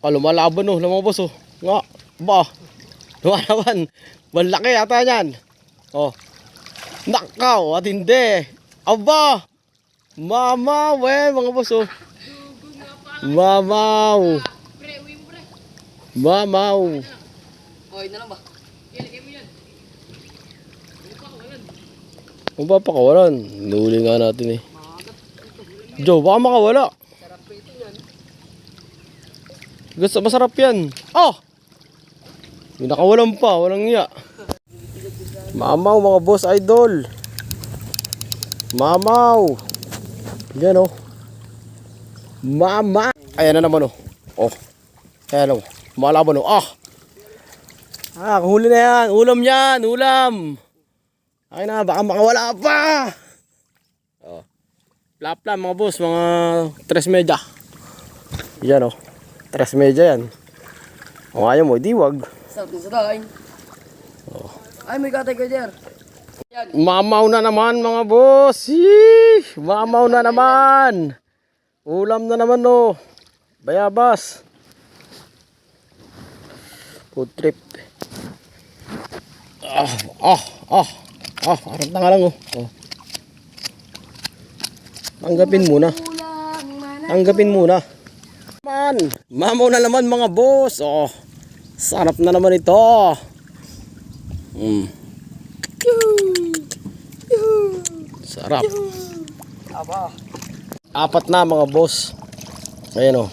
Lumalaban oh, lumabas oh. Nga, ba? Lumalaban. Malaki ata yan. Oh. Nakaw, at hindi. Aba! Mamaw eh, mga boss oh. Mamaw. Mamaw. Okay na lang ba? Kung ba pakawalan? Nuli nga natin eh. Joe, baka makawala. Gusto, masarap yan. Oh! May nakawalan pa, walang iya. Mamaw mga boss idol. Mamaw. Yan oh. Mama. Ayan na naman oh. Oh. Ayan oh. Malaban oh. Ah, huli na yan. Ulam yan. Ulam. Ay na, baka makawala pa. Oh. Plap-plap mga boss. Mga 3 media. Yan oh. 3 media yan. Kung ayaw mo, di wag. Sarap na sa daing. Oh. Ay, may katay ko dyan. Mamaw na naman mga boss. Yee! Mamaw na naman. Ulam na naman no. Bayabas. Food trip. Arap na nga lang oh. Tanggapin muna. Tanggapin muna. Man, mamaw na naman mga boss. Oh. Sarap na naman ito. Sarap. Aba. 4 na mga boss. Ayan o.